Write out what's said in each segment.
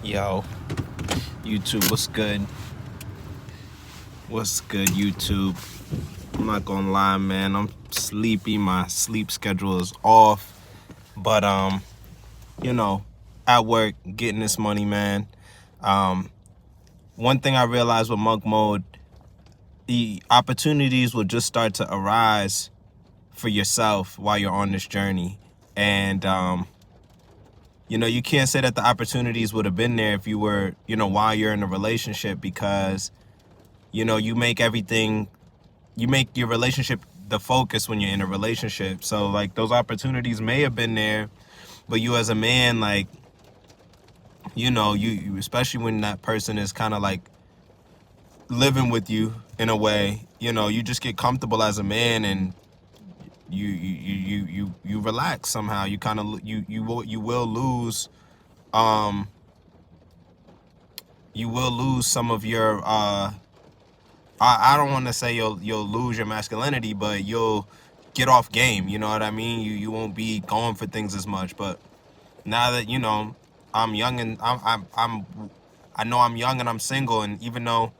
Yo, YouTube, what's good? What's good, YouTube? I'm not gonna lie, man. I'm sleepy. My sleep schedule is off. But you know, at work, getting this money, man. Um, One thing I realized with Monk Mode, the opportunities will just start to arise for yourself while you're on this journey. And you can't say that the opportunities would have been there if you were, while you're in a relationship, because you make your relationship the focus when you're in a relationship. So like those opportunities may have been there, but you as a man, like, you especially when that person is kind of like living with you in a way, you just get comfortable as a man, and you relax somehow. You kind of you will lose um some of your I don't want to say you'll lose your masculinity, but you'll get off game. You know what I mean? You won't be going for things as much. But now that I'm young, and I know I'm young and I'm single, and even though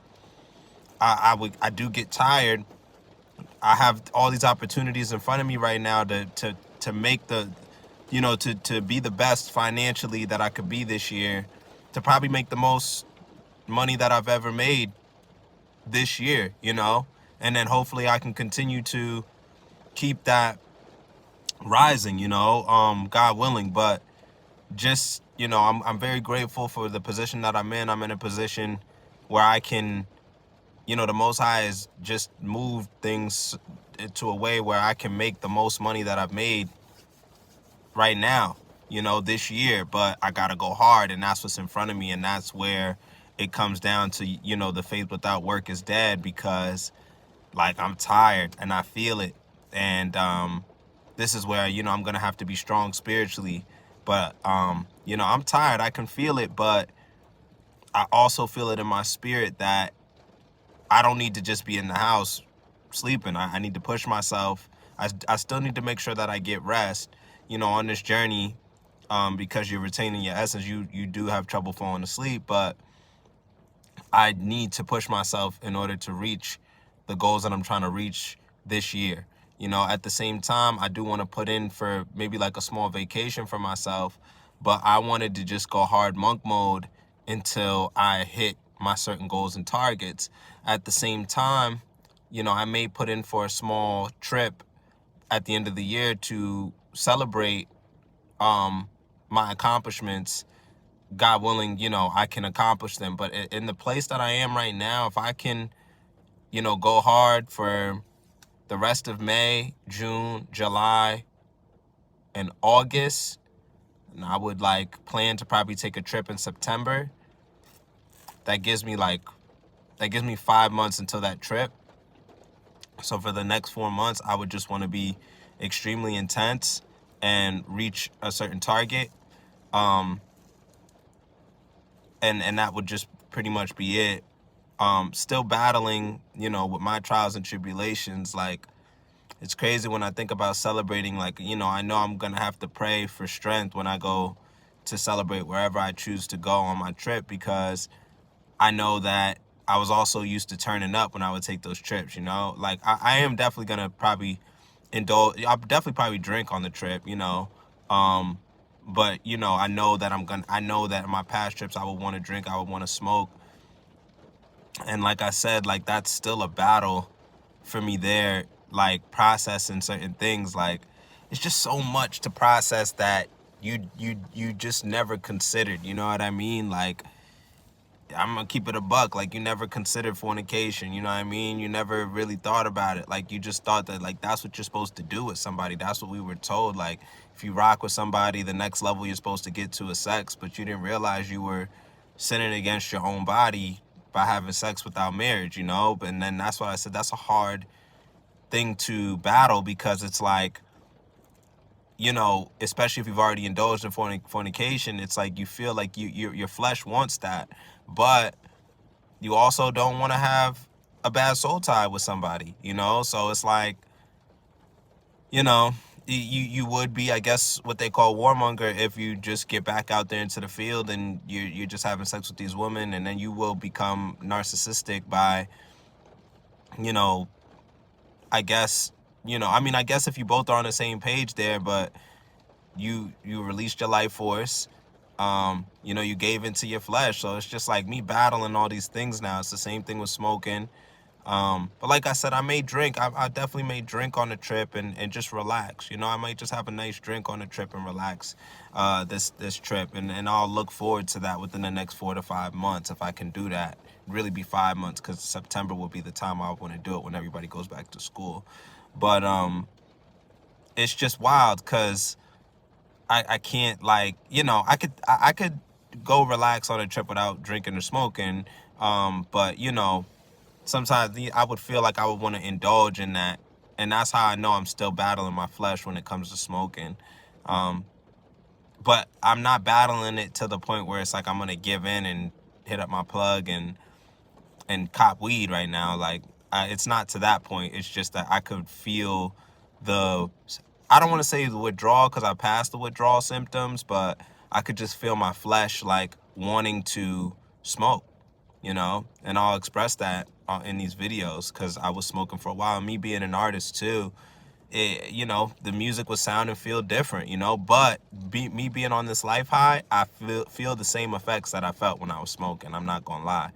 I do get tired, I have all these opportunities in front of me right now to make the to be the best financially that I could be this year, to probably make the most money that I've ever made this year, and then hopefully I can continue to keep that rising, God willing. But just, I'm very grateful for the position that I'm in. I'm in a position where I can, the Most High has just moved things to a way where I can make the most money that I've made right now, this year. But I gotta go hard, and that's what's in front of me, and that's where it comes down to, the faith without work is dead, because like I'm tired and I feel it. And this is where, I'm gonna have to be strong spiritually. But I'm tired. I can feel it, but I also feel it in my spirit that I don't need to just be in the house sleeping. I need to push myself. I still need to make sure that I get rest, on this journey, because you're retaining your essence. You do have trouble falling asleep, but I need to push myself in order to reach the goals that I'm trying to reach this year. At the same time, I do want to put in for maybe like a small vacation for myself, but I wanted to just go hard monk mode until I hit my certain goals and targets. At the same time, I may put in for a small trip at the end of the year to celebrate my accomplishments. God willing, I can accomplish them. But in the place that I am right now, if I can, go hard for the rest of May, June, July, and August, and I would like plan to probably take a trip in September. That gives me 5 months until that trip. So for the next 4 months, I would just want to be extremely intense and reach a certain target. And that would just pretty much be it. Still battling, with my trials and tribulations. Like, it's crazy when I think about celebrating. Like, I know I'm gonna have to pray for strength when I go to celebrate wherever I choose to go on my trip, because I know that I was also used to turning up when I would take those trips. Like, I am definitely gonna probably indulge. I'll definitely probably drink on the trip. But I know that in my past trips I would want to drink, I would want to smoke. And like I said, like, that's still a battle for me there, like processing certain things. Like, it's just so much to process that you just never considered, you know what I mean? Like, I'm gonna keep it a buck. Like, you never considered fornication, you know what I mean? You never really thought about it. Like, you just thought that, like, that's what you're supposed to do with somebody. That's what we were told. Like, if you rock with somebody, the next level you're supposed to get to is sex. But you didn't realize you were sinning against your own body by having sex without marriage. And then that's what I said, that's a hard thing to battle, because it's like, especially if you've already indulged in fornication, it's like you feel like your flesh wants that, but you also don't want to have a bad soul tie with somebody, so it's like, you know, you would be, I guess, what they call warmonger if you just get back out there into the field and you're just having sex with these women, and then you will become narcissistic by, you know, I guess, I mean, I guess if you both are on the same page there, but you released your life force, you gave into your flesh. So it's just like me battling all these things now. It's the same thing with smoking. But like I said, I may drink. I definitely may drink on the trip and just relax. I might just have a nice drink on the trip and relax this trip. And I'll look forward to that within the next 4 to 5 months if I can do that. Really be 5 months, because September will be the time I want to do it when everybody goes back to school. But it's just wild because I can't, like, I could go relax on a trip without drinking or smoking. But sometimes I would feel like I would want to indulge in that. And that's how I know I'm still battling my flesh when it comes to smoking. Um, but I'm not battling it to the point where it's like I'm going to give in and hit up my plug and cop weed right now. Like, it's not to that point. It's just that I could feel the, I don't want to say the withdrawal because I passed the withdrawal symptoms, but I could just feel my flesh like wanting to smoke, and I'll express that in these videos because I was smoking for a while. Me being an artist too, the music would sound and feel different, but me being on this life high, I feel the same effects that I felt when I was smoking. I'm not gonna lie.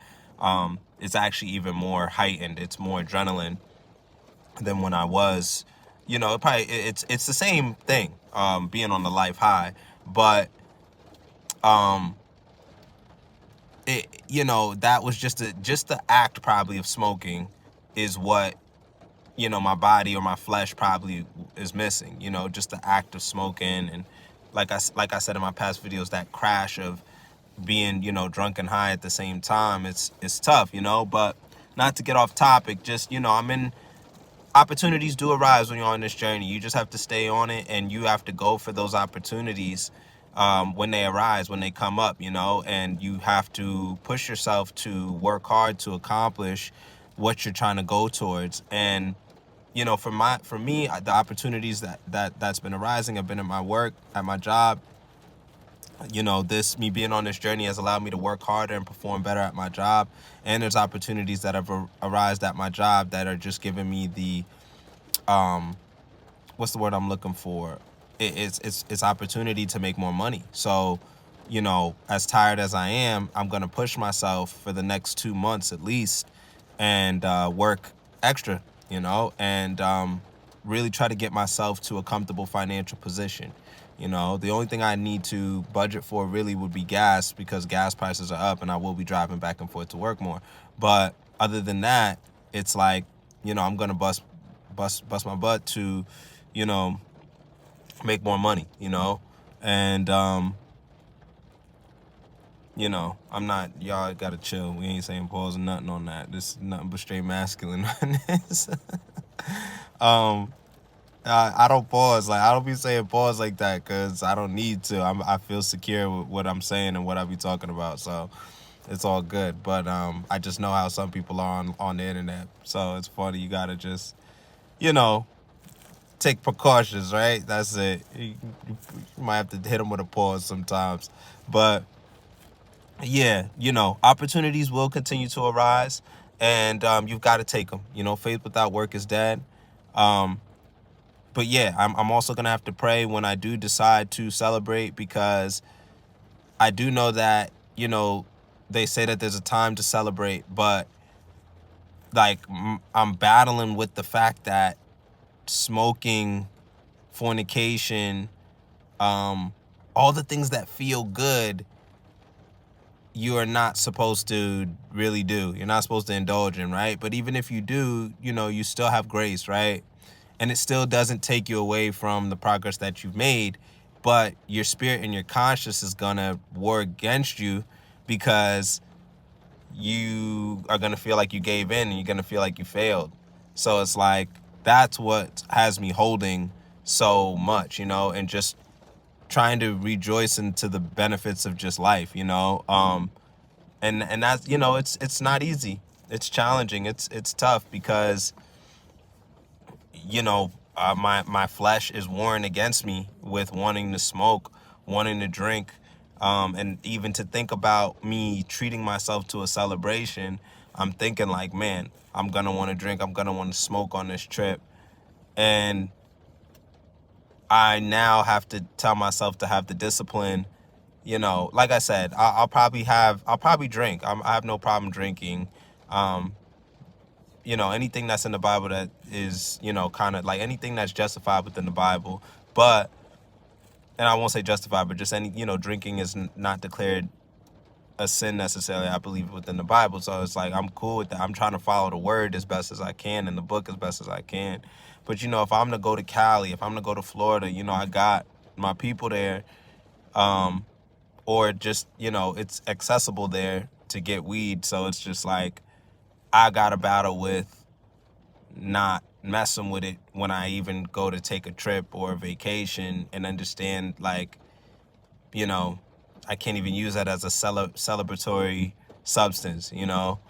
It's actually even more heightened. It's more adrenaline than when I was, it's the same thing, being on the life high, but that was just the act probably of smoking is what, my body or my flesh probably is missing, just the act of smoking. And like I said in my past videos, that crash of being, drunk and high at the same time, it's tough, but not to get off topic, just, opportunities do arise when you're on this journey. You just have to stay on it, and you have to go for those opportunities when they arise, when they come up, and you have to push yourself to work hard to accomplish what you're trying to go towards. And for me, the opportunities that's been arising have been in my work, at my job. Me being on this journey has allowed me to work harder and perform better at my job. And there's opportunities that have arisen at my job that are just giving me the, what's the word I'm looking for? It's opportunity to make more money. So, as tired as I am, I'm going to push myself for the next 2 months at least and work extra, and really try to get myself to a comfortable financial position. The only thing I need to budget for really would be gas, because gas prices are up and I will be driving back and forth to work more. But other than that, it's like, I'm going to bust my butt to, make more money, and, I'm not, y'all gotta chill. We ain't saying pause or nothing on that. This is nothing but straight masculine on this. I don't pause. Like, I don't be saying pause like that because I don't need to. I feel secure with what I'm saying and what I be talking about. So it's all good. But I just know how some people are on the internet. So it's funny. You got to just, take precautions, right? That's it. You might have to hit them with a pause sometimes. But yeah, opportunities will continue to arise, and you've got to take them. Faith without work is dead. But yeah, I'm also going to have to pray when I do decide to celebrate, because I do know that, they say that there's a time to celebrate, but like I'm battling with the fact that smoking, fornication, all the things that feel good, you are not supposed to really do. You're not supposed to indulge in, right? But even if you do, you still have grace, right? And it still doesn't take you away from the progress that you've made, but your spirit and your conscience is gonna war against you, because you are gonna feel like you gave in and you're gonna feel like you failed. So it's like, that's what has me holding so much, and just trying to rejoice into the benefits of just life, and that's, it's not easy. It's challenging. It's tough because, my flesh is warring against me with wanting to smoke, wanting to drink, and even to think about me treating myself to a celebration. I'm thinking like, man, I'm gonna want to drink, I'm gonna want to smoke on this trip, and I now have to tell myself to have the discipline. You know, like I said, I'll probably drink. I have no problem drinking. Um, you know, anything that's in the Bible that is, you know, kind of like anything that's justified within the Bible. But, and I won't say justified, but just any, you know, drinking is not declared a sin necessarily, I believe, within the Bible. So it's like, I'm cool with that. I'm trying to follow the word as best as I can and the book as best as I can. But, you know, if I'm to go to Cali, if I'm to go to Florida, you know, I got my people there, or just, you know, it's accessible there to get weed. So it's just like, I got to battle with not messing with it when I even go to take a trip or a vacation, and understand, like, you know, I can't even use that as a celebratory substance, you know,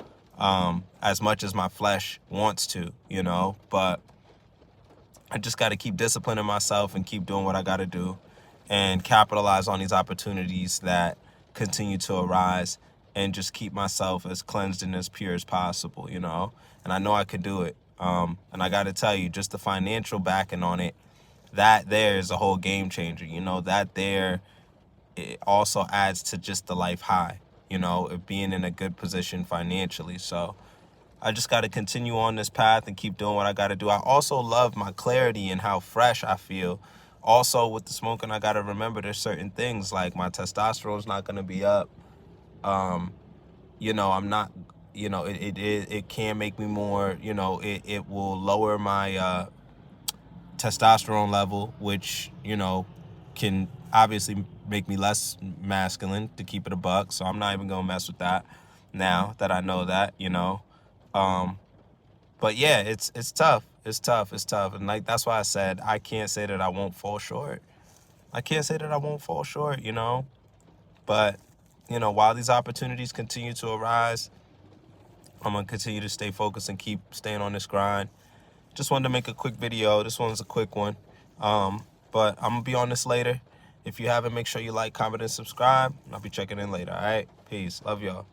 as much as my flesh wants to, you know. But I just got to keep disciplining myself and keep doing what I got to do and capitalize on these opportunities that continue to arise, and just keep myself as cleansed and as pure as possible, you know. And I know I could do it. And I got to tell you, just the financial backing on it, that there is a whole game changer, you know. That there, it also adds to just the life high, you know, of being in a good position financially. So I just got to continue on this path and keep doing what I got to do. I also love my clarity and how fresh I feel. Also, with the smoking, I got to remember there's certain things like my testosterone's not going to be up. You know, I'm not, you know, it can make me more, you know, it will lower my testosterone level, which, you know, can obviously make me less masculine, to keep it a buck. So I'm not even going to mess with that now that I know that, you know. But yeah, it's tough. It's tough. It's tough. And like, that's why I said I can't say that I won't fall short. I can't say that I won't fall short, you know. But, you know, while these opportunities continue to arise, I'm going to continue to stay focused and keep staying on this grind. Just wanted to make a quick video. This one's a quick one. But I'm going to be on this later. If you haven't, make sure you like, comment, and subscribe. I'll be checking in later, all right? Peace. Love y'all.